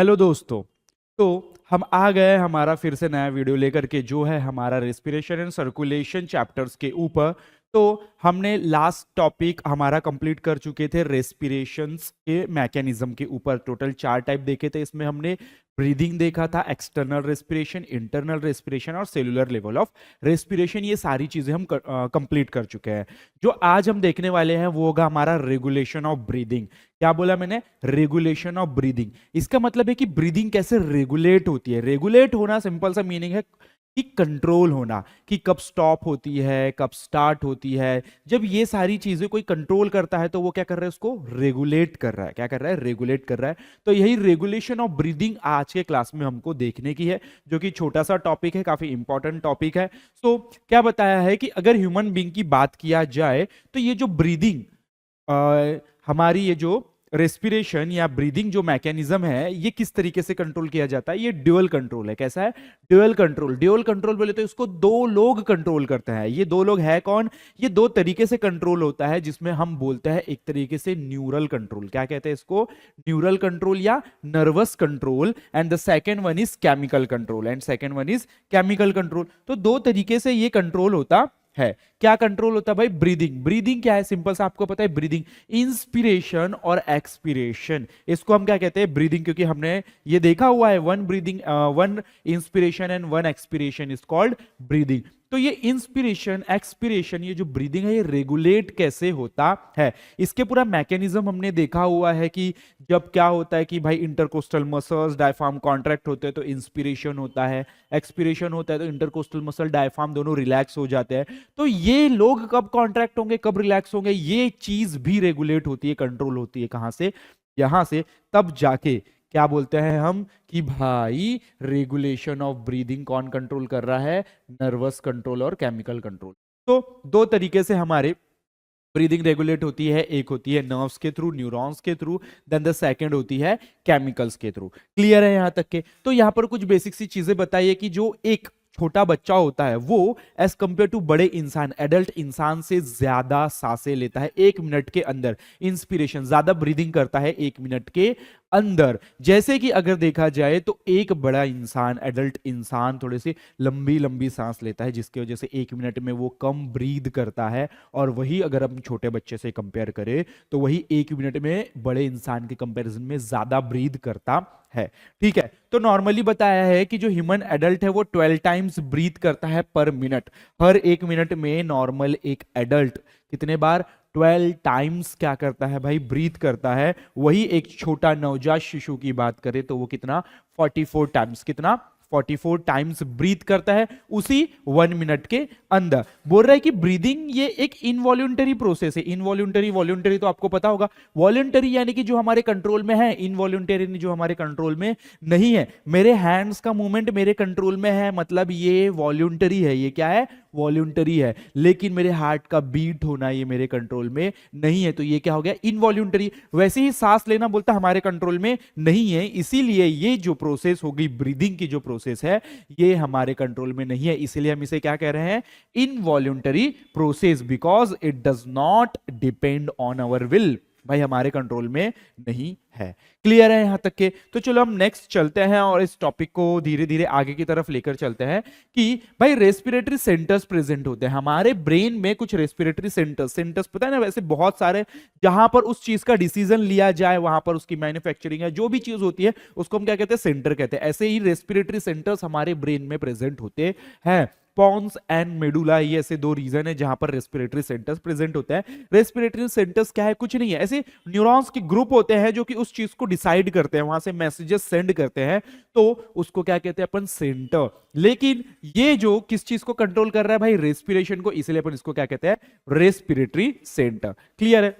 Hello दोस्तों। तो हम आ गए हमारा फिर से नया वीडियो लेकर के, जो है हमारा रेस्पिरेशन एंड सर्कुलेशन चैप्टर्स के ऊपर। तो हमने लास्ट टॉपिक हमारा कंप्लीट कर चुके थे रेस्पिरेशंस के मैकेनिज्म के ऊपर। टोटल 4 टाइप देखे थे। इसमें हमने ब्रीदिंग देखा था, एक्सटर्नल रेस्पिरेशन, इंटरनल रेस्पिरेशन और सेलुलर लेवल ऑफ रेस्पिरेशन। ये सारी चीजें हम कंप्लीट कर चुके हैं। जो आज हम देखने वाले हैं वो होगा हमारा रेगुलेशन ऑफ ब्रीदिंग। क्या बोला मैंने? Regulation of breathing. इसका मतलब है कि ब्रीदिंग कैसे रेगुलेट होती है। रेगुलेट होना सिंपल सा मीनिंग है कि कंट्रोल होना, कि कब स्टॉप होती है, कब स्टार्ट होती है। जब ये सारी चीजें कोई कंट्रोल करता है तो वो क्या कर रहा है? उसको रेगुलेट कर रहा है। क्या कर रहा है? रेगुलेट कर रहा है। तो यही रेगुलेशन ऑफ ब्रीदिंग आज के क्लास में हमको देखने की है, जो कि छोटा सा टॉपिक है, काफी इंपॉर्टेंट टॉपिक है। सो क्या बताया है कि अगर ह्यूमन बींग की बात किया जाए तो ये जो ब्रीदिंग, हमारी ये जो रेस्पिरेशन या ब्रीदिंग जो मैकेनिज्म है, ये किस तरीके से कंट्रोल किया जाता है? ये ड्यूअल कंट्रोल है। कैसा है? Dual control. ड्यूअल कंट्रोल बोले तो इसको 2 लोग कंट्रोल करते हैं। ये 2 लोग है कौन? ये 2 तरीके से कंट्रोल होता है, जिसमें हम बोलते हैं एक तरीके से न्यूरल कंट्रोल। क्या कहते हैं इसको? न्यूरल कंट्रोल या nervous control. And the second one is chemical control. And second one is chemical control. तो 2 तरीके से ये कंट्रोल होता है। क्या कंट्रोल होता है भाई? ब्रीदिंग। ब्रीदिंग क्या है? सिंपल सा आपको पता है, ब्रीदिंग इंस्पिरेशन और एक्सपिरेशन। इसको हम क्या कहते हैं? ब्रीदिंग। क्योंकि हमने ये देखा हुआ है, one breathing, one inspiration and one expiration is called breathing. तो ये इंस्पिरेशन एक्सपिरेशन, ये जो ब्रीदिंग है, ये रेगुलेट कैसे होता है, इसके पूरा मैकेनिज्म हमने देखा हुआ है कि जब क्या होता है कि भाई इंटरकोस्टल मसल्स डायफ्राम कॉन्ट्रैक्ट होते हैं तो इंस्पिरेशन होता है, एक्सपिरेशन होता है तो इंटरकोस्टल मसल डायफ्राम दोनों रिलैक्स हो जाते हैं। तो ये लोग कब कॉन्ट्रैक्ट होंगे, कब रिलैक्स होंगे, ये चीज भी रेगुलेट होती है, कंट्रोल होती है। कहां से? यहां से। तब जाके क्या बोलते हैं हम कि भाई रेगुलेशन ऑफ ब्रीदिंग कौन कंट्रोल कर रहा है? नर्वस कंट्रोल और केमिकल कंट्रोल। तो 2 तरीके से हमारे ब्रीदिंग रेगुलेट होती है। एक होती है नर्व्स के थ्रू, न्यूरॉन्स के थ्रू, देन द सेकंड होती है केमिकल्स के थ्रू। क्लियर है यहां तक के? तो यहां पर कुछ बेसिक सी चीजें बताइए कि जो एक छोटा बच्चा होता है वो एज कंपेयर टू बड़े इंसान, एडल्ट इंसान से ज्यादा सांसें लेता है 1 मिनट के अंदर। इंस्पिरेशन, ज्यादा ब्रीदिंग करता है 1 मिनट के अंदर। जैसे कि अगर देखा जाए तो एक बड़ा इंसान, एडल्ट इंसान, थोड़ी सी लंबी लंबी सांस लेता है, जिसकी वजह से 1 मिनट में वो कम ब्रीद करता है। और वही अगर हम छोटे बच्चे से कंपेयर करें तो वही 1 मिनट में बड़े इंसान के कंपैरिजन में ज्यादा ब्रीद करता है। ठीक है? तो नॉर्मली बताया है कि जो ह्यूमन एडल्ट है वो 12 टाइम्स ब्रीथ करता है पर मिनट। हर 1 मिनट में नॉर्मल एक एडल्ट कितने बार? 12 टाइम्स क्या करता है भाई? ब्रीथ करता है। वही एक छोटा नवजात शिशु की बात करें तो वो कितना? 44 टाइम्स। कितना? 44 टाइम्स ब्रीथ करता है उसी 1 मिनट के अंदर। बोल रहा है कि ब्रीदिंग ये एक इनवॉल्यूंटरी प्रोसेस है। इनवॉल्यूंटरी, वॉल्यूंटरी तो आपको पता होगा। वॉल्यूंटरी यानी कि जो हमारे कंट्रोल में है, इनवॉल्यूंटरी जो हमारे कंट्रोल में नहीं है। मेरे हैंड्स का मूवमेंट मेरे कंट्रोल में है, मतलब ये वॉल्यूंटरी है। ये क्या है? वॉल्यूंटरी है। लेकिन मेरे हार्ट का बीट होना ये मेरे कंट्रोल में नहीं है, तो ये क्या हो गया? इनवॉल्यूंटरी। वैसे ही सांस लेना बोलता हमारे कंट्रोल में नहीं है, इसीलिए ये जो प्रोसेस होगी ब्रीदिंग की, जो प्रोसेस है, ये हमारे कंट्रोल में नहीं है। इसीलिए हम इसे क्या कह रहे हैं? Involuntary process, because it does not depend on our will. भाई हमारे कंट्रोल में नहीं है। क्लियर है यहां तक के? तो चलो हम नेक्स्ट चलते हैं और इस टॉपिक को धीरे धीरे आगे की तरफ लेकर चलते हैं कि भाई रेस्पिरेटरी सेंटर्स प्रेजेंट होते हैं हमारे ब्रेन में। कुछ रेस्पिरेटरी सेंटर्स, सेंटर्स पता है ना, वैसे बहुत सारे, जहां पर उस चीज का डिसीजन लिया जाए, वहां पर उसकी मैन्युफैक्चरिंग है, जो भी चीज होती है उसको हम क्या कहते हैं? सेंटर कहते हैं। ऐसे ही रेस्पिरेटरी सेंटर्स हमारे ब्रेन में प्रेजेंट होते हैं। पॉन्स एंड मेडुला, ये ऐसे 2 रीजन है जहां पर रेस्पिरेटरी सेंटर्स प्रेजेंट होते हैं। रेस्पिरेटरी सेंटर्स क्या है? कुछ नहीं है, ऐसे न्यूरॉन्स के ग्रुप होते हैं जो कि उस चीज को डिसाइड करते हैं, वहां से मैसेजेस सेंड करते हैं, तो उसको क्या कहते हैं अपन? सेंटर। लेकिन ये जो किस चीज को कंट्रोल कर रहा है भाई? रेस्पिरेशन को, इसलिए अपन इसको क्या कहते हैं? Respiratory centre. क्लियर है?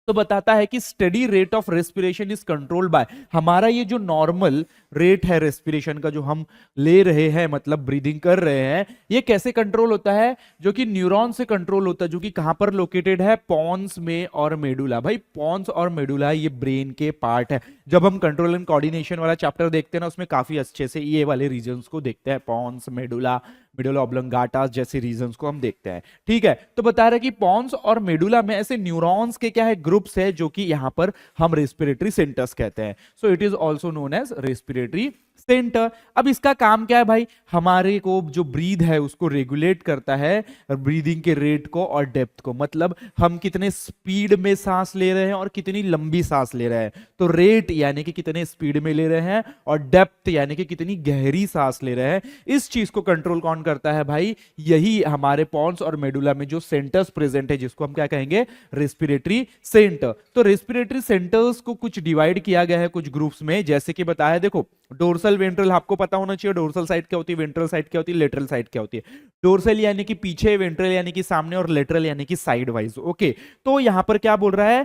तो बताता है कि study rate of respiration is controlled by, हमारा ये जो नॉर्मल रेट है रेस्पिरेशन का जो हम ले रहे हैं, मतलब ब्रीदिंग कर रहे हैं, ये कैसे कंट्रोल होता है? जो कि न्यूरॉन से कंट्रोल होता है, जो कि कहां पर लोकेटेड है? पॉन्स में और मेडुला। भाई पॉन्स और मेडुला ये ब्रेन के पार्ट है। जब हम कंट्रोल एंड कोऑर्डिनेशन वाला चैप्टर देखते हैं ना, उसमें काफी अच्छे से ये वाले रीजन्स को देखते हैं, पॉन्स, मेडुला, मेडुला ऑब्लंगाटा जैसे रीजन्स को हम देखते हैं। ठीक है, तो बता रहे कि पॉन्स और मेडुला में ऐसे न्यूरॉन्स के क्या है, ग्रुप्स है, जो कि यहां पर हम रेस्पिरेटरी सेंटर्स कहते हैं। So it is also known as respiratory centre. अब इसका काम क्या है भाई? हमारे को जो ब्रीद है उसको रेगुलेट करता है, ब्रीदिंग के रेट को और डेप्थ को, मतलब हम कितने स्पीड में सांस ले रहे हैं और कितनी लंबी सांस ले रहे हैं। तो रेट यानी कि कितने स्पीड में ले रहे हैं, और डेप्थ यानी कि कितनी गहरी सांस ले रहे हैं, इस चीज को कंट्रोल कौन करता है भाई? यही हमारे पॉन्स और मेडुला में जो सेंटर्स प्रेजेंट है, जिसको हम क्या कहेंगे? Respiratory centre. तो रेस्पिरेटरी सेंटर्स को कुछ डिवाइड किया गया है कुछ ग्रुप्स में, जैसे कि बताया, देखो डोर्सल वेंट्रल आपको पता होना चाहिए, डोर्सल साइड क्या होती है, वेंट्रल साइड क्या होती है, लेटरल साइड क्या होती है। डोर्सल यानी कि पीछे, वेंट्रल यानी कि सामने, और लेटरल यानी कि साइड वाइज। ओके, तो यहां पर क्या बोल रहा है?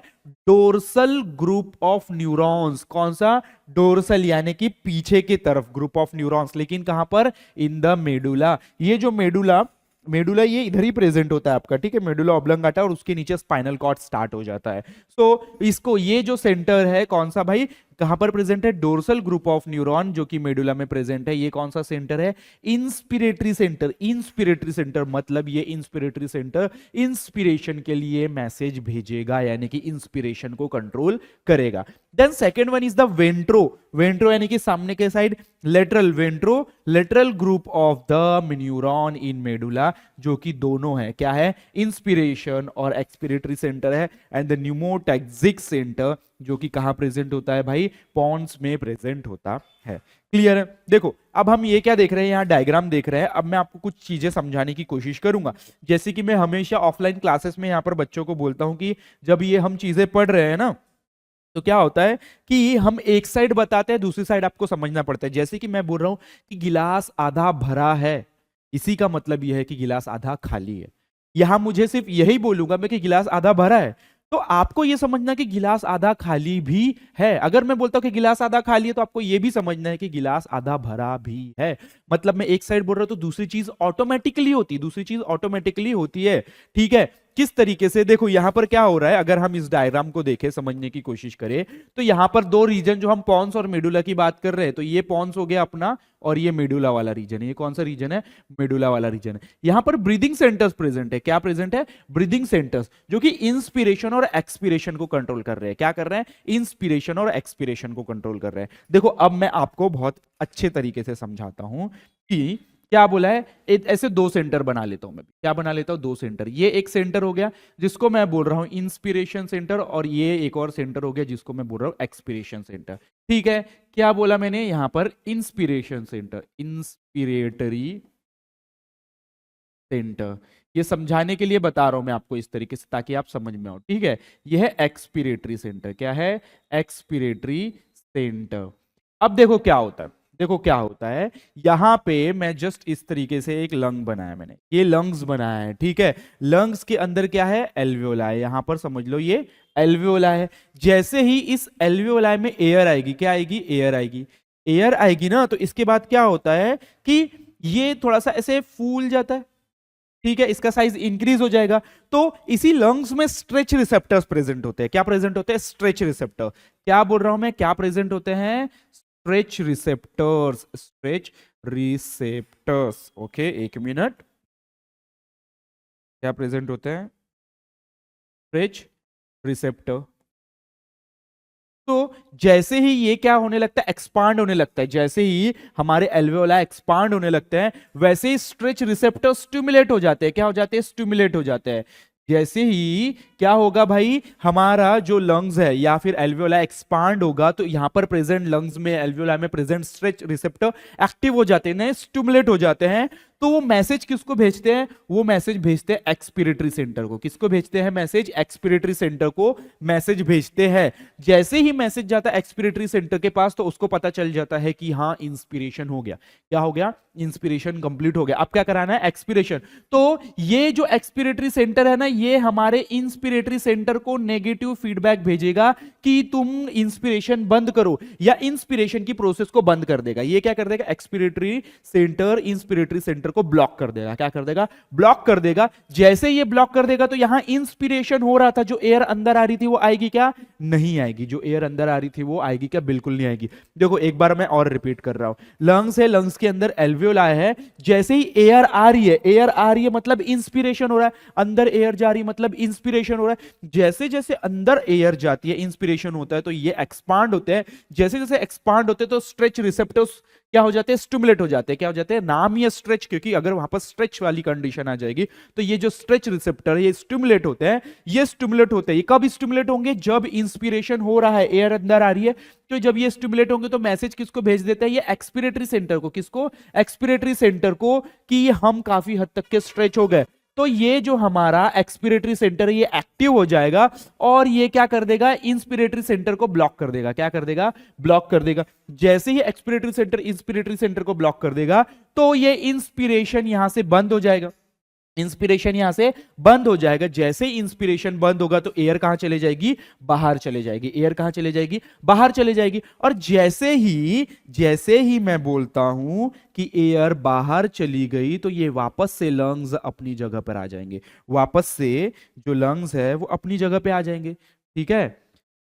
Dorsal group of neurons. कौन सा? डोर्सल यानी कि पीछे की तरफ ग्रुप ऑफ न्यूरॉन्स, लेकिन कहां पर? In the medulla. ये जो मेडुला ये इधर ही प्रेजेंट होता है आपका, ठीक है, मेडुला ऑब्लंगाटा, और उसके नीचे स्पाइनल कॉर्ड स्टार्ट हो जाता है। सो इसको, ये जो सेंटर है कौन सा भाई, कहां पर प्रेजेंट है? डोर्सल ग्रुप ऑफ न्यूरॉन, जो कि मेडुला में प्रेजेंट है। ये कौन सा सेंटर है? Inspiratory centre. इंस्पिरेटरी सेंटर मतलब ये इंस्पिरेटरी सेंटर इंस्पिरेशन के लिए मैसेज भेजेगा, यानी कि इंस्पिरेशन को कंट्रोल करेगा। Then second one is the ventro. Ventro यानी कि सामने के side, lateral ventro, lateral group of the neuron in medulla, जो कि दोनों है, क्या है? इंस्पिरेशन और एक्सपिरेटरी सेंटर है। एंड द न्यूमोटैक्सिक सेंटर, जो कि कहां प्रेजेंट होता है भाई? पॉन्स में प्रेजेंट होता है। क्लियर है? देखो अब हम ये क्या देख रहे हैं, यहाँ डायग्राम देख रहे हैं। अब मैं आपको कुछ चीजें समझाने की कोशिश करूंगा, जैसे कि मैं हमेशा ऑफलाइन क्लासेस में यहाँ पर बच्चों को बोलता हूं कि जब ये हम चीजें पढ़ रहे हैं ना, तो क्या होता है कि हम एक साइड बताते हैं, दूसरी साइड आपको समझना पड़ता है। जैसे कि मैं बोल रहा हूं कि गिलास आधा भरा है, इसी का मतलब यह है कि गिलास आधा खाली है। यहां मुझे सिर्फ यही बोलूंगा मैं कि गिलास आधा भरा है, तो आपको यह समझना कि गिलास आधा खाली भी है। अगर मैं बोलता हूं कि गिलास आधा खाली है, तो आपको यह भी समझना है कि गिलास आधा भरा भी है। मतलब मैं एक साइड बोल रहा हूं तो दूसरी चीज ऑटोमेटिकली होती है, दूसरी चीज ऑटोमेटिकली होती है। ठीक है, किस तरीके से? देखो यहां पर क्या हो रहा है, अगर हम इस डायग्राम को देखें, समझने की कोशिश करें, तो यहां पर दो रीजन, जो हम पॉन्स और मेडुला की बात कर रहे हैं, तो ये पॉन्स हो गया अपना, और ये मेडुला वाला रीजन है। ये कौन सा रीजन है? मेडुला वाला रीजन है। यहां पर ब्रीदिंग सेंटर्स प्रेजेंट है। क्या प्रेजेंट है? ब्रीदिंग सेंटर्स, जो कि इंस्पिरेशन और एक्सपिरेशन को कंट्रोल कर रहे हैं। क्या कर रहे हैं? इंस्पिरेशन और एक्सपिरेशन को कंट्रोल कर रहे हैं। देखो अब मैं आपको बहुत अच्छे तरीके से समझाता हूं कि क्या बोला है। ऐसे दो सेंटर बना लेता हूं मैं, क्या बना लेता हूं? दो सेंटर। ये एक सेंटर हो गया जिसको मैं बोल रहा हूं इंस्पिरेशन सेंटर, और ये एक और सेंटर हो गया जिसको मैं बोल रहा हूं एक्सपिरेशन सेंटर। ठीक है, क्या बोला मैंने यहां पर? Inspiration centre, inspiratory centre. ये समझाने के लिए बता रहा हूं मैं आपको इस तरीके से, ताकि आप समझ में आओ। ठीक है, ये है एक्सपिरेटरी सेंटर। क्या है? Expiratory centre. अब देखो क्या होता है, देखो क्या होता है, यहां पे मैं जस्ट इस तरीके से एक लंग बनाया मैंने, ये लंग्स बनाया है। ठीक है, लंग्स के अंदर क्या है? एल्वियोला है। यहां पर समझ लो ये एल्वियोला है। जैसे ही इस एल्वियोला में एयर आएगी, क्या आएगी? एयर आएगी। एयर आएगी ना, तो इसके बाद क्या होता है कि ये थोड़ा सा ऐसे फूल जाता है। ठीक है, इसका साइज इंक्रीज हो जाएगा। तो इसी लंग्स में स्ट्रेच रिसेप्टर्स प्रेजेंट होते हैं। क्या प्रेजेंट होते हैं? Stretch receptor. क्या बोल रहा हूं मैं? क्या प्रेजेंट होते हैं? Stretch receptors, stretch receptors. Okay, एक मिनट। क्या प्रेजेंट होते हैं? Stretch receptor. तो जैसे ही ये क्या होने लगता है? एक्सपांड होने लगता है। जैसे ही हमारे एल्वेओला एक्सपांड होने लगते हैं, वैसे ही स्ट्रेच रिसेप्टर स्टिमुलेट हो जाते हैं। क्या हो जाते हैं? स्टिमुलेट हो जाते हैं। जैसे ही क्या होगा भाई, हमारा जो लंग्स है या फिर एल्वियोला एक्सपांड होगा, तो यहां पर प्रेजेंट लंग्स में, एल्वियोला में प्रेजेंट स्ट्रेच रिसेप्टर एक्टिव हो जाते हैं, स्टिमुलेट हो जाते हैं। तो वो मैसेज किसको भेजते हैं? वो मैसेज भेजते हैं एक्सपिरेटरी सेंटर को। किसको भेजते हैं मैसेज? एक्सपिरेटरी सेंटर को मैसेज भेजते हैं। जैसे ही मैसेज जाता है एक्सपिरेटरी सेंटर के पास तो उसको पता चल जाता है कि हाँ इंस्पिरेशन हो गया। क्या हो गया? इंस्पिरेशन कंप्लीट हो गया। अब क्या कराना है? एक्सपिरेशन। तो ये जो एक्सपिरेटरी सेंटर है ना, ये हमारे इंस्पिरेटरी सेंटर को नेगेटिव फीडबैक भेजेगा कि तुम इंस्पिरेशन बंद करो, या इंस्पिरेशन की प्रोसेस को बंद कर देगा। ये क्या कर देगा? एक्सपिरेटरी सेंटर इंस्पिरेटरी सेंटर को ब्लॉक कर देगा। क्या कर देगा? ब्लॉक कर देगा। जैसे ये ब्लॉक कर देगा तो यहां इंस्पिरेशन हो रहा था, जो एयर अंदर आ रही थी वो आएगी क्या? नहीं आएगी। जो एयर अंदर आ रही थी वो आएगी क्या? बिल्कुल नहीं आएगी। देखो एक बार मैं और रिपीट कर रहा हूं। लंग्स है, लंग्स के अंदर एल्वियोलाई है। जैसे ही एयर आ रही है, एयर आ रही है मतलब इंस्पिरेशन हो रहा है, अंदर एयर जा रही है मतलब इंस्पिरेशन हो रहा है। जैसे जैसे अंदर एयर जाती है इंस्पिरेशन होता है तो ये एक्सपांड होते हैं। जैसे जैसे एक्सपांड होते हैं तो स्ट्रेच रिसेप्टर्स क्या हो जाते हैं? स्टिमुलेट हो जाते हैं। क्या हो जाते हैं? नाम ही है स्ट्रेच, क्योंकि अगर वहां पर स्ट्रेच वाली कंडीशन आ जाएगी तो ये जो स्ट्रेच रिसेप्टर है ये स्टिमुलेट होते हैं। ये स्टिमुलेट होते हैं। ये कब स्टिमुलेट होंगे? जब इंस्पिरेशन हो रहा है, एयर अंदर आ रही है। तो जब ये स्टिमुलेट होंगे तो मैसेज किसको भेज देता है? ये एक्सपिरेटरी सेंटर को। किसको? एक्सपिरेटरी सेंटर को, कि हम काफी हद तक के स्ट्रेच हो गए। तो ये जो हमारा एक्सपिरेटरी सेंटर है ये एक्टिव हो जाएगा और ये क्या कर देगा? इंस्पिरेटरी सेंटर को ब्लॉक कर देगा। क्या कर देगा? ब्लॉक कर देगा। जैसे ही एक्सपिरेटरी सेंटर इंस्पिरेटरी सेंटर को ब्लॉक कर देगा तो ये इंस्पिरेशन यहां से बंद हो जाएगा। इंस्पिरेशन यहां से बंद हो जाएगा। जैसे ही इंस्पिरेशन बंद होगा तो एयर कहां चले जाएगी? बाहर चले जाएगी। एयर कहां चले जाएगी? बाहर चले जाएगी। और जैसे ही मैं बोलता हूं कि एयर बाहर चली गई तो ये वापस से लंग्स अपनी जगह पर आ जाएंगे। वापस से जो लंग्स है वो अपनी जगह पे आ जाएंगे। ठीक है,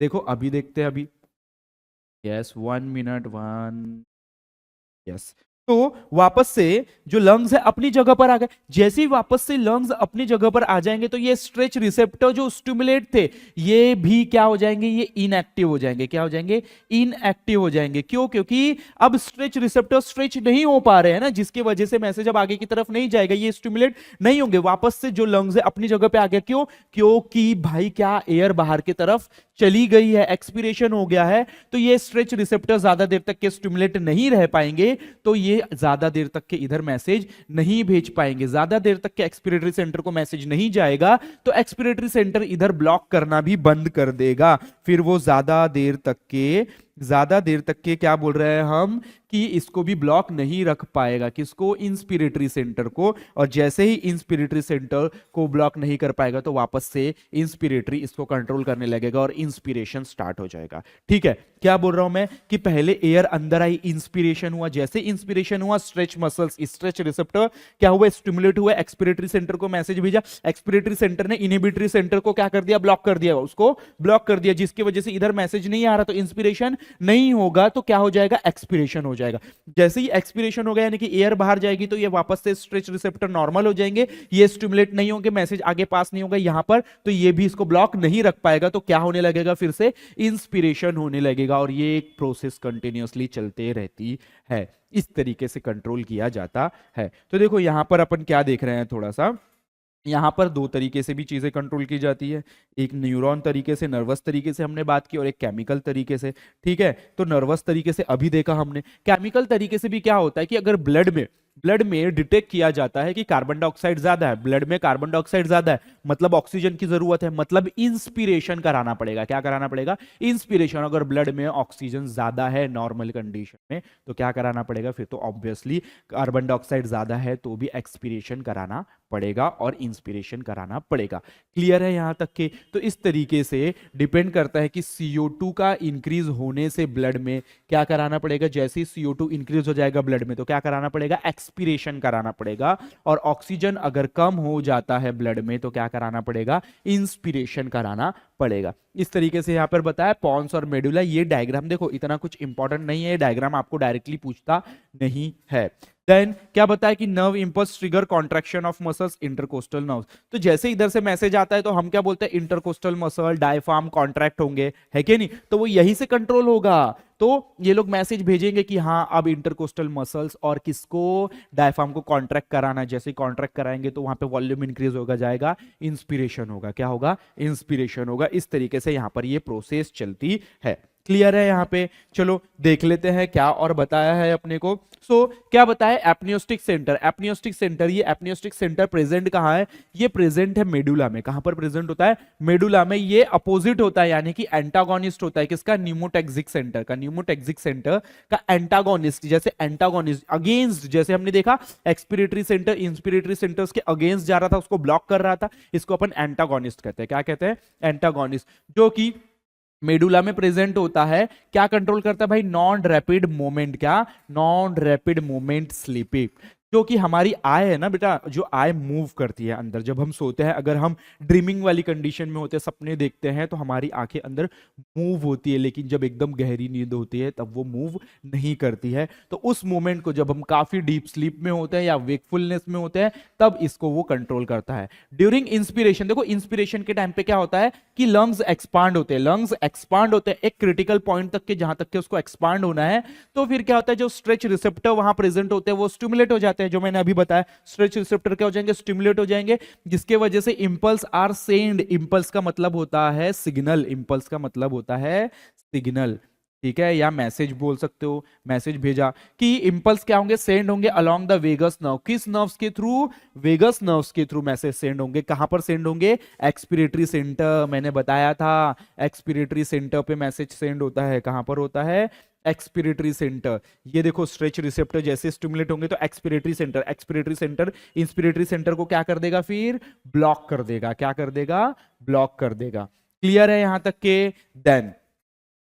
देखो अभी देखते हैं। अभी यस, 1 मिनट 1, यस। तो वापस से जो लंग्स है अपनी जगह पर आ गए। जैसे ही वापस से लंग्स अपनी जगह पर आ जाएंगे तो ये स्ट्रेच रिसेप्टर जो स्टिमुलेट थे ये भी क्या हो जाएंगे? ये इनएक्टिव हो जाएंगे। क्या हो जाएंगे? इनएक्टिव हो जाएंगे। क्यों? क्योंकि अब स्ट्रेच रिसेप्टर स्ट्रेच नहीं हो पा रहे हैं ना, जिसकी वजह से मैसेज अब आगे की तरफ नहीं जाएगा। ये स्टिमुलेट नहीं होंगे। वापस से जो लंग्स है अपनी जगह पे आ गया। क्यों? क्योंकि भाई क्या, एयर बाहर की तरफ चली गई है, एक्सपिरेशन हो गया है। तो ये स्ट्रेच रिसेप्टर ज्यादा देर तक के स्टिमुलेट नहीं रह पाएंगे, तो ये ज्यादा देर तक के इधर मैसेज नहीं भेज पाएंगे। ज्यादा देर तक के एक्सपिरेटरी सेंटर को मैसेज नहीं जाएगा तो एक्सपिरेटरी सेंटर इधर ब्लॉक करना भी बंद कर देगा। फिर वो ज्यादा देर तक के क्या बोल रहे हैं हम कि इसको भी ब्लॉक नहीं रख पाएगा। किसको? इंस्पिरेटरी सेंटर को। और जैसे ही इंस्पिरेटरी सेंटर को ब्लॉक नहीं कर पाएगा तो वापस से इंस्पिरेटरी इसको कंट्रोल करने लगेगा और इंस्पिरेशन स्टार्ट हो जाएगा। ठीक है, क्या बोल रहा हूं मैं कि पहले एयर अंदर आई, इंस्पिरेशन हुआ। जैसे इंस्पिरेशन हुआ स्ट्रेच मसल्स, स्ट्रेच रिसेप्टर क्या हुआ? स्टिमुलेट हुआ। एक्सपिरेटरी सेंटर को मैसेज भेजा। एक्सपिरेटरी सेंटर ने इनहिबिटरी सेंटर को क्या कर दिया? ब्लॉक कर दिया। उसको ब्लॉक कर दिया, जिसकी वजह से इधर मैसेज नहीं आ रहा तो इंस्पिरेशन नहीं होगा। तो क्या हो जाएगा? एक्सपिरेशन हो जाएगा। जैसे ही एक्सपिरेशन हो गया यानी कि एयर बाहर जाएगी तो ये वापस से स्ट्रेच रिसेप्टर नॉर्मल हो जाएंगे। ये स्टिमुलेट नहीं होंगे, मैसेज आगे पास नहीं होगा यहां पर, तो ये भी इसको ब्लॉक नहीं रख पाएगा। तो क्या होने लगेगा? फिर से इंस्पिरेशन होने लगेगा और ये एक प्रोसेस कंटिन्यूअसली चलते रहती है। इस तरीके से कंट्रोल किया जाता है। तो देखो यहां पर अपन क्या देख रहे हैं, थोड़ा सा यहाँ पर दो तरीके से भी चीज़ें कंट्रोल की जाती है। एक न्यूरॉन तरीके से, नर्वस तरीके से हमने बात की, और एक केमिकल तरीके से। ठीक है, तो नर्वस तरीके से अभी देखा हमने। केमिकल तरीके से भी क्या होता है कि अगर ब्लड में डिटेक्ट किया जाता है कि कार्बन डाइऑक्साइड ज्यादा है, ब्लड में कार्बन डाइऑक्साइड ज्यादा है, मतलब ऑक्सीजन की जरूरत है, मतलब इंस्पिरेशन कराना पड़ेगा। क्या कराना पड़ेगा? इंस्पिरेशन। अगर ब्लड में ऑक्सीजन ज्यादा है नॉर्मल कंडीशन में तो क्या कराना पड़ेगा? फिर तो ऑब्वियसली कार्बन डाइऑक्साइड ज्यादा है तो भी एक्सपिरेशन कराना पड़ेगा और इंस्पिरेशन कराना पड़ेगा। क्लियर है यहां तक के? तो इस तरीके से डिपेंड करता है कि CO2 का इंक्रीज होने से ब्लड में क्या कराना पड़ेगा। जैसे ही CO2 इंक्रीज हो जाएगा ब्लड में तो क्या कराना पड़ेगा? एक्सपिरेशन कराना पड़ेगा। और ऑक्सीजन अगर कम हो जाता है ब्लड में तो क्या कराना पड़ेगा? इंस्पिरेशन कराना पड़ेगा। इस तरीके से यहां पर बताया पॉन्स और मेडुला। ये डायग्राम देखो इतना कुछ इंपॉर्टेंट नहीं है, डायग्राम आपको डायरेक्टली पूछता नहीं है। देन क्या बताया कि nerve impulse trigger contraction of muscles intercostal nerves. तो जैसे इधर से मैसेज आता है तो हम क्या बोलते हैं? इंटरकोस्टल मसल, डायफ्राम कॉन्ट्रैक्ट होंगे, है कि नहीं? तो वो यहीं से कंट्रोल होगा। तो ये लोग मैसेज भेजेंगे कि हाँ अब इंटरकोस्टल मसल्स और किसको? डायफ्राम को कॉन्ट्रैक्ट कराना है। जैसे कॉन्ट्रैक्ट कराएंगे तो वहां पे वॉल्यूम इंक्रीज होगा जाएगा, इंस्पिरेशन होगा। क्या होगा? इंस्पिरेशन होगा। इस तरीके से यहां पर ये प्रोसेस चलती है। क्लियर है यहाँ पे? चलो देख लेते हैं क्या और बताया है अपने को। क्या बताया? एपनियोस्टिक सेंटर। एपनियोस्टिक सेंटर, ये एपनियोस्टिक सेंटर प्रेजेंट कहाँ है? ये प्रेजेंट है मेडुला में। कहां पर प्रेजेंट होता है? मेडुला में। ये अपोजिट होता है, यानी कि एंटागोनिस्ट होता है किसका? न्यूमोटैक्सिक सेंटर का। न्यूमोटैक्सिक सेंटर का एंटागोनिस्ट, जैसे एंटागोनिस्ट अगेंस्ट, जैसे हमने देखा एक्सपिरेटरी सेंटर इंस्पिरेटरी सेंटर्स के अगेंस्ट जा रहा था, उसको ब्लॉक कर रहा था, इसको अपन एंटागोनिस्ट कहते हैं। क्या कहते हैं? एंटागोनिस्ट। जो कि मेडुला में प्रेजेंट होता है। क्या कंट्रोल करता है भाई? Non rapid movement. क्या? Non rapid movement sleeping. जो कि हमारी आई है ना बेटा, जो आई मूव करती है अंदर जब हम सोते हैं, अगर हम ड्रीमिंग वाली कंडीशन में होते हैं, सपने देखते हैं, तो हमारी आंखें अंदर मूव होती है, लेकिन जब एकदम गहरी नींद होती है तब वो मूव नहीं करती है। तो उस मोमेंट को जब हम काफी डीप स्लीप में होते हैं या वेकफुलनेस में होते हैं, तब इसको वो कंट्रोल करता है। ड्यूरिंग इंस्पिरेशन, देखो इंस्पिरेशन के टाइम पे क्या होता है कि लंग्स एक्सपांड होते हैं। लंग्स एक्सपांड होते हैं एक क्रिटिकल पॉइंट तक के, जहां तक के उसको एक्सपांड होना है। तो फिर क्या होता है, जो स्ट्रेच रिसेप्टर वहां प्रेजेंट होते हैं वो स्टिमुलेट हो जाते हैं। जो मैंने अभी बताया, स्ट्रेच रिसेप्टर क्या हो जाएंगे? स्टिमुलेट हो जाएंगे, जिसके वजह से इंपल्स आर सेंड। इंपल्स का मतलब होता है सिग्नल। इंपल्स का मतलब होता है सिग्नल, ठीक है, या मैसेज बोल सकते हो, मैसेज भेजा। कि इंपल्स क्या होंगे? सेंड होंगे अलोंग द वेगस नर्व। किस नर्व्स के थ्रू? वेगस नर्व्स के थ्रू मैसेज सेंड होंगे। कहां पर सेंड होंगे? Expiratory centre. मैंने बताया था एक्सपिरेटरी सेंटर पे मैसेज सेंड होता है। कहां पर होता है? Expiratory centre. ये देखो स्ट्रेच रिसेप्टर जैसे स्टिमुलेट होंगे तो expiratory centre, expiratory centre inspiratory centre को क्या कर देगा? फिर ब्लॉक कर देगा। क्या कर देगा? ब्लॉक कर देगा। क्लियर है यहां तक के? देन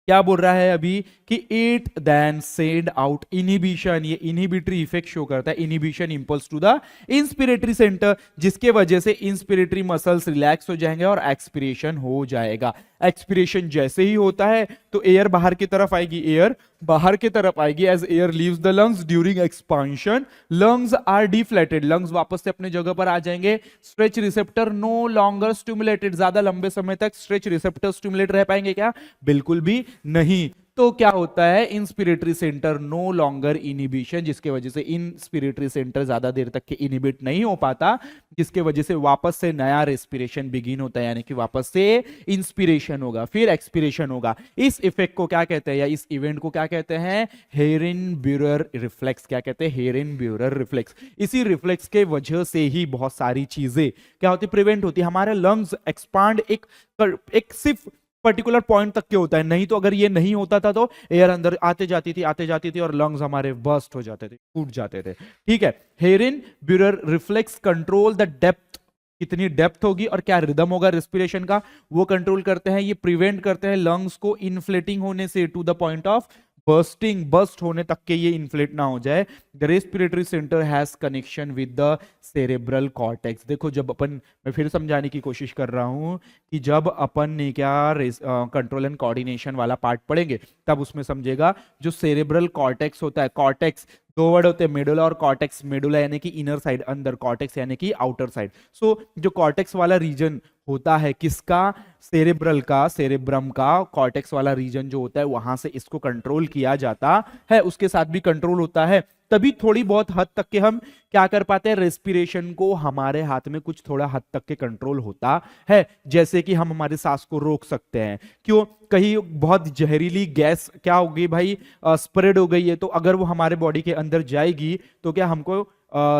क्या बोल रहा है अभी कि it then send out inhibition. ये इनहिबिटरी इफेक्ट शो करता है, inhibition impulse to the inspiratory centre, जिसके वजह से इंस्पिरेटरी मसल्स रिलैक्स हो जाएंगे और एक्सपिरेशन हो जाएगा। एक्सपिरेशन जैसे ही होता है तो एयर बाहर की तरफ आएगी, एयर बाहर की तरफ आएगी। As air leaves the lungs during expansion, lungs are deflated. Lungs वापस से अपने जगह पर आ जाएंगे। Stretch receptor no longer stimulated. ज्यादा लंबे समय तक स्ट्रेच रिसेप्टर स्टिमुलेट रह पाएंगे क्या? बिल्कुल भी नहीं। तो क्या होता है? Inspiratory centre no longer inhibition, जिसके वजह से इंस्पिरेटरी सेंटर ज्यादा देर तक के इनहिबिट नहीं हो पाता, जिसके वजह से वापस से नया रेस्पिरेशन बिगिन होता है, यानी कि वापस से इंस्पिरेशन होगा, फिर एक्सपिरेशन होगा। इस इफेक्ट को क्या कहते हैं, या इस इवेंट को क्या कहते हैं? हेरिन-ब्यूरर रिफ्लेक्स। क्या कहते हैं? हेरिन-ब्यूरर रिफ्लेक्स। इसी रिफ्लेक्स के वजह से ही बहुत सारी चीजें क्या होती? प्रिवेंट होती है। हमारे लंग्स एक्सपांड एक सिर्फ पर्टिकुलर पॉइंट तक के होता है, नहीं तो अगर ये नहीं होता था तो एयर अंदर आते जाती थी और लंग्स हमारे बर्स्ट हो जाते थे, फूट जाते थे। ठीक है, Hering Breuer reflex control the depth. कितनी डेप्थ होगी और क्या रिदम होगा रेस्पिरेशन का, वो कंट्रोल करते हैं। ये प्रिवेंट करते हैं लंग्स को इन्फ्लेटिंग होने से to the point of bursting, burst होने तक के ये इन्फ्लेट ना हो जाए। The respiratory centre has connection with the cerebral cortex. देखो जब अपन, मैं फिर समझाने की कोशिश कर रहा हूं कि जब अपन ने क्या कंट्रोल एंड कोऑर्डिनेशन वाला पार्ट पढ़ेंगे तब उसमें समझेगा। जो सेरेब्रल कॉर्टेक्स होता है, कॉर्टेक्स दो वर्ड होते हैं, मेडुला और कॉर्टेक्स। मेडुला यानी कि इनर साइड अंदर, कॉर्टेक्स यानी कि आउटर साइड। सो जो कॉर्टेक्स वाला रीजन होता है किसका? सेरेब्रल का, सेरेब्रम का कॉर्टेक्स वाला रीजन जो होता है वहां से इसको कंट्रोल किया जाता है, उसके साथ भी कंट्रोल होता है। तभी थोड़ी बहुत हद तक के हम क्या कर पाते हैं? रेस्पिरेशन को हमारे हाथ में कुछ थोड़ा हद तक के कंट्रोल होता है। जैसे कि हम हमारे सांस को रोक सकते हैं। क्यों? कहीं बहुत जहरीली गैस क्या होगी भाई, स्प्रेड हो गई है, तो अगर वो हमारे बॉडी के अंदर जाएगी तो क्या हमको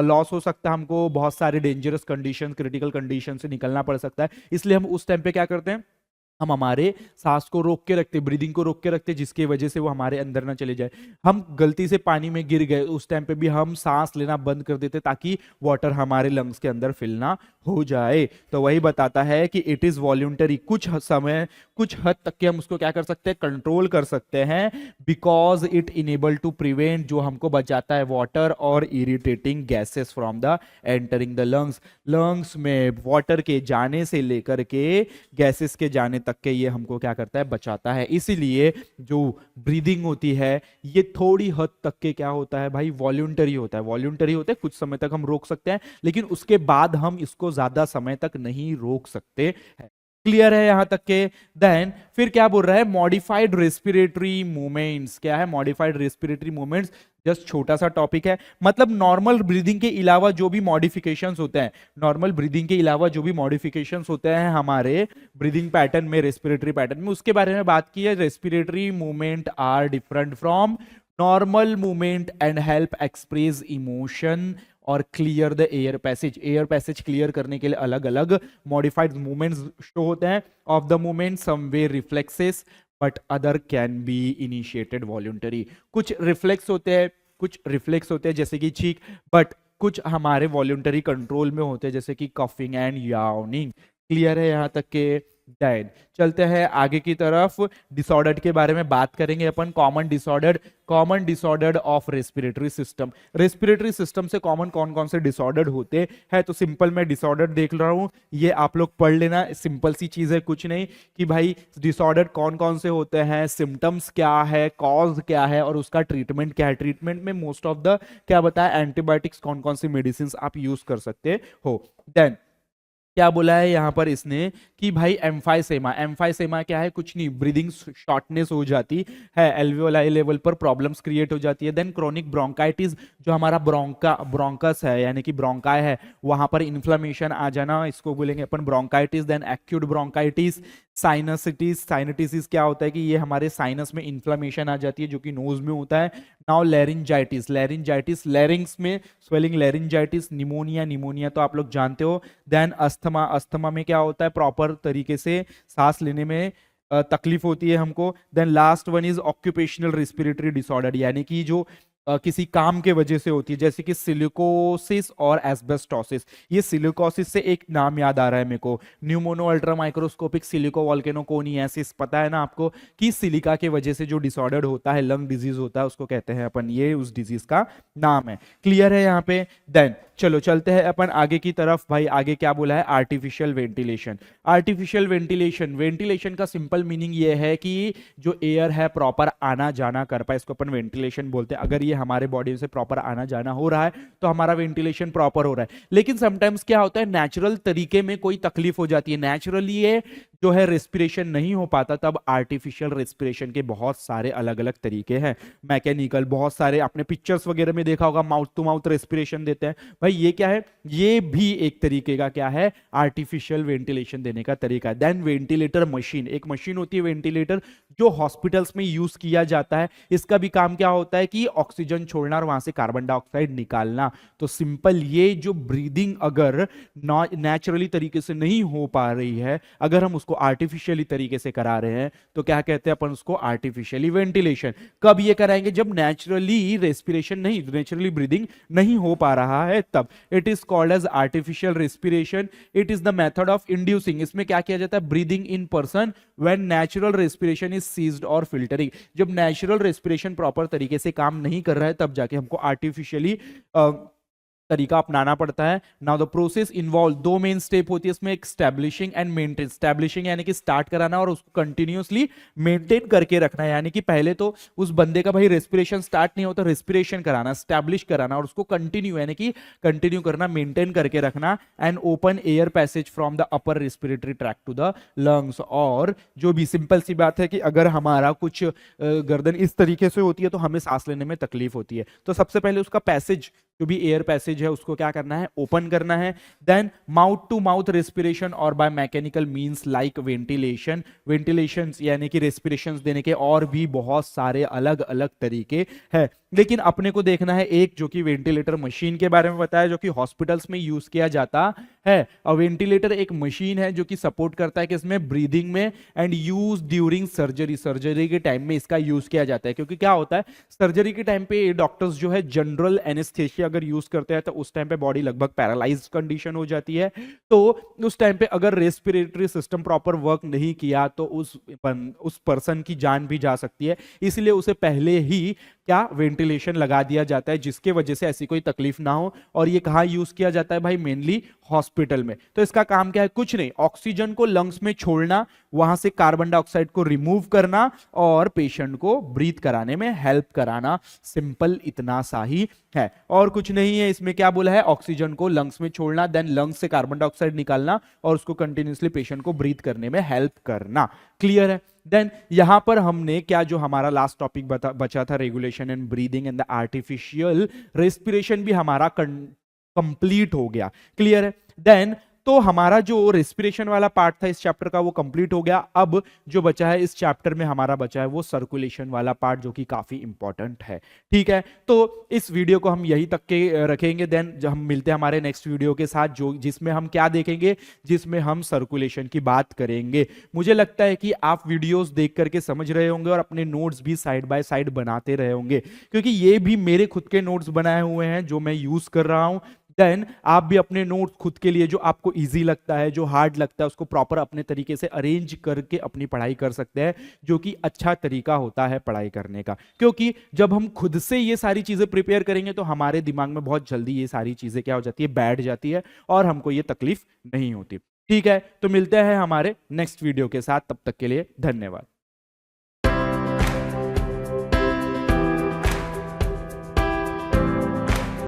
लॉस हो सकता है, हमको बहुत सारे डेंजरस कंडीशन, क्रिटिकल कंडीशन से निकलना पड़ सकता है। इसलिए हम उस टाइम पे क्या करते हैं? हम हमारे सांस को रोक के रखते, ब्रीदिंग को रोक के रखते, जिसकी वजह से वो हमारे अंदर ना चले जाए। हम गलती से पानी में गिर गए, उस टाइम पे भी हम सांस लेना बंद कर देते ताकि वाटर हमारे लंग्स के अंदर फिल ना हो जाए। तो वही बताता है कि इट इज वॉल्यूंटरी। कुछ समय, कुछ हद तक के हम उसको क्या कर सकते हैं? कंट्रोल कर सकते हैं। Because it enable to prevent, जो हमको बचाता है वाटर और irritating gases from the entering the lungs. Lungs में वाटर के जाने से लेकर के गैसेस के जाने तक के ये हमको क्या करता है? बचाता है। इसीलिए जो ब्रीदिंग होती है ये थोड़ी हद तक के क्या होता है भाई? वॉल्यूंटरी होता है। वॉल्यूंटरी होता है, कुछ समय तक हम रोक सकते हैं, लेकिन उसके बाद हम इसको ज्यादा समय तक नहीं रोक सकते हैं। क्लियर है यहां तक के? देन फिर क्या बोल रहा है? Modified respiratory movements. क्या है? मॉडिफाइड रेस्पिरेटरी मूवमेंट्स जस्ट छोटा सा टॉपिक है, मतलब नॉर्मल ब्रीदिंग के अलावा जो भी मॉडिफिकेशंस होते हैं, नॉर्मल ब्रीदिंग के अलावा जो भी मॉडिफिकेशंस होते हैं हमारे ब्रीदिंग पैटर्न में, रेस्पिरेटरी पैटर्न में, उसके बारे में बात की है। Respiratory movement are different from normal movement and help express emotion और clear the air passage. Air passage clear करने के लिए अलग अलग मॉडिफाइड मूवमेंट्स शो होते हैं। Of the movement some way reflexes but other can be initiated voluntary. कुछ reflex होते हैं, कुछ रिफ्लेक्स होते हैं जैसे कि छींक, बट कुछ हमारे वॉलंटरी कंट्रोल में होते हैं जैसे कि कफिंग एंड याउनिंग। क्लियर है यहाँ तक के? देन चलते हैं आगे की तरफ, डिसऑर्डर के बारे में बात करेंगे अपन। Common disorder of respiratory system. Respiratory system से कॉमन कौन कौन से डिसऑर्डर होते हैं, तो सिंपल मैं डिसऑर्डर देख रहा हूं, ये आप लोग पढ़ लेना, सिंपल सी चीज है, कुछ नहीं कि भाई डिसऑर्डर कौन कौन से होते हैं, सिम्टम्स क्या है, कॉज क्या है और उसका ट्रीटमेंट क्या है। ट्रीटमेंट में मोस्ट ऑफ द क्या बताया, एंटीबायोटिक्स कौन कौन सी मेडिसिन आप यूज कर सकते हो। देन क्या बोला है यहाँ पर इसने कि भाई एम्फाइसेमा। एम्फाइसेमा क्या है, कुछ नहीं, ब्रीदिंग शॉर्टनेस हो जाती है, एल्वियोलाई लेवल पर प्रॉब्लम्स क्रिएट हो जाती है। देन क्रोनिक ब्रोंकाइटिस, जो हमारा ब्रोंकस है यानी कि ब्रोंकाई है, वहां पर इन्फ्लेमेशन आ जाना, इसको बोलेंगे अपन bronchitis. Then acute bronchitis. Sinusitis क्या होता है कि ये हमारे साइनस में इन्फ्लेमेशन आ जाती है जो कि नोज में होता है। नाउ लैरिंजाइटिस, लैरिंग्स में स्वेलिंग, लैरिंजाइटिस। निमोनिया तो आप लोग जानते हो। देन अस्थमा में क्या होता है, प्रॉपर तरीके से सांस लेने में तकलीफ होती है हमको। Then last one is occupational respiratory disorder, यानी कि जो किसी काम के वजह से होती है, जैसे कि सिलिकोसिस और एस्बेस्टोसिस। ये सिलिकोसिस से एक नाम याद आ रहा है मेरे को, न्यूमोनो अल्ट्रा माइक्रोस्कोपिक सिलिको वोल्केनोकोनियासिस, पता है ना आपको कि सिलिका के वजह से जो डिसऑर्डर होता है, लंग डिजीज होता है, उसको कहते हैं अपन, ये उस डिजीज का नाम है। क्लियर है यहाँ पे? देन चलो चलते हैं अपन आगे की तरफ। भाई आगे क्या बोला है, आर्टिफिशियल वेंटिलेशन। आर्टिफिशियल वेंटिलेशन का सिंपल मीनिंग ये है कि जो एयर है प्रॉपर आना जाना कर पाए, इसको अपन वेंटिलेशन बोलते हैं। अगर ये हमारे बॉडी से प्रॉपर आना जाना हो रहा है तो हमारा वेंटिलेशन प्रॉपर हो रहा है। लेकिन समटाइम्स क्या होता है, नेचुरल तरीके में कोई तकलीफ हो जाती है, नेचुरली ये जो है रेस्पिरेशन नहीं हो पाता, तब आर्टिफिशियल रेस्पिरेशन के बहुत सारे अलग अलग तरीके हैं। मैकेनिकल, बहुत सारे आपने पिक्चर्स वगैरह में देखा होगा, माउथ टू माउथ रेस्पिरेशन देते हैं। भाई ये क्या है, ये भी एक तरीके का क्या है, आर्टिफिशियल वेंटिलेशन देने का तरीका है। देन वेंटिलेटर मशीन, एक मशीन होती है वेंटिलेटर जो हॉस्पिटल्स में यूज किया जाता है। इसका भी काम क्या होता है कि ऑक्सीजन छोड़ना और वहां से कार्बन डाइऑक्साइड निकालना। तो सिंपल ये जो ब्रीदिंग अगर नेचुरली तरीके से नहीं हो पा रही है, अगर हम उसको आर्टिफिशियली तरीके से करा रहे हैं, तो क्या कहते हैं अपन उसको, आर्टिफिशियली वेंटिलेशन। कब ये कराएंगे, जब नेचुरली रेस्पिरेशन नहीं, नेचुरली ब्रीदिंग नहीं हो पा रहा है तब। It is called as artificial respiration. It is the method of inducing. इसमें क्या किया जाता है, breathing in person when natural respiration is ceased और फिल्टरिंग। जब नेचुरल रेस्पिरेशन प्रॉपर तरीके से काम नहीं कर रहा है तब जाके हमको आर्टिफिशियली तरीका अपनाना पड़ता है। नाउ द प्रोसेस इन्वॉल्व, दो मेन स्टेप होती है इसमें, एक स्टैब्लिशिंग एंड मेंटेन। स्टैब्लिशिंग यानी कि स्टार्ट कराना और उसको कंटिन्यूअसली मेंटेन करके रखना, यानी कि पहले तो उस बंदे का भाई रेस्पिरेशन स्टार्ट नहीं होता, रेस्पिरेशन कराना, स्टैब्लिश कराना और उसको कंटिन्यू यानी कि कंटिन्यू करना, मेंटेन करके रखना। And open air passage from the upper respiratory tract to the lungs. और जो भी सिंपल सी बात है कि अगर हमारा कुछ गर्दन इस तरीके से होती है तो हमें सांस लेने में तकलीफ होती है, तो सबसे पहले उसका पैसेज, जो भी एयर पैसेज है, उसको क्या करना है, ओपन करना है। Then mouth to mouth respiration और by mechanical means like ventilation. Ventilation यानी कि रेस्पिरेशन देने के और भी बहुत सारे अलग अलग तरीके हैं, लेकिन अपने को देखना है एक जो कि वेंटिलेटर मशीन के बारे में बताया, जो कि हॉस्पिटल्स में यूज किया जाता है। और वेंटिलेटर एक मशीन है जो कि सपोर्ट करता है किसमें, ब्रीदिंग में, and use during surgery. Surgery के टाइम में इसका यूज किया जाता है, क्योंकि क्या होता है सर्जरी के टाइम पे डॉक्टर्स जो है जनरल एनेस्थेसिया अगर यूज करते हैं तो उस टाइम पे बॉडी लगभग पैरालाइज्ड कंडीशन हो जाती है। तो उस टाइम पे अगर रेस्पिरेटरी सिस्टम प्रॉपर वर्क नहीं किया तो उस पर्सन की जान भी जा सकती है। इसलिए उसे पहले ही क्या वेंटिलेशन लगा दिया जाता है, जिसके वजह से ऐसी कोई तकलीफ ना हो। और ये कहाँ यूज किया जाता है भाई, मेनली हॉस्पिटल में। तो इसका काम क्या है? कुछ नहीं, ऑक्सीजन को लंग्स में छोड़ना, वहां से कार्बन डाइऑक्साइड को रिमूव करना और पेशेंट को ब्रीथ कराने में हेल्प कराना। सिंपल इतना सा ही है और कुछ नहीं है। इसमें क्या बोला है? ऑक्सीजन को लंग्स में छोड़ना, देन लंग्स से कार्बन डाइऑक्साइड निकालना और उसको कंटिन्यूअसली पेशेंट को ब्रीथ करने में हेल्प करना। क्लियर है? देन यहां पर हमने क्या, जो हमारा लास्ट टॉपिक बचा था, regulation and breathing and the artificial respiration, भी हमारा कंप्लीट हो गया। क्लियर है? देन तो हमारा जो रेस्पिरेशन वाला पार्ट था इस चैप्टर का वो कंप्लीट हो गया। अब जो बचा है इस चैप्टर में हमारा बचा है वो सर्कुलेशन वाला पार्ट, जो कि काफी इंपॉर्टेंट है। ठीक है, तो इस वीडियो को हम यही तक के रखेंगे। देन जब हम मिलते हैं हमारे नेक्स्ट वीडियो के साथ, जो जिसमें हम क्या देखेंगे, जिसमें हम सर्कुलेशन की बात करेंगे। मुझे लगता है कि आप वीडियोस देख करके समझ रहे होंगे और अपने नोट्स भी साइड बाय साइड बनाते रहे होंगे, क्योंकि ये भी मेरे खुद के नोट्स बनाए हुए हैं जो मैं यूज कर रहा हूं। देन आप भी अपने नोट्स खुद के लिए, जो आपको इजी लगता है, जो हार्ड लगता है, उसको प्रॉपर अपने तरीके से अरेंज करके अपनी पढ़ाई कर सकते हैं, जो कि अच्छा तरीका होता है पढ़ाई करने का। क्योंकि जब हम खुद से ये सारी चीजें प्रिपेयर करेंगे तो हमारे दिमाग में बहुत जल्दी ये सारी चीजें क्या हो जाती है, बैठ जाती है और हमको ये तकलीफ नहीं होती। ठीक है, तो मिलते हैं हमारे नेक्स्ट वीडियो के साथ, तब तक के लिए धन्यवाद।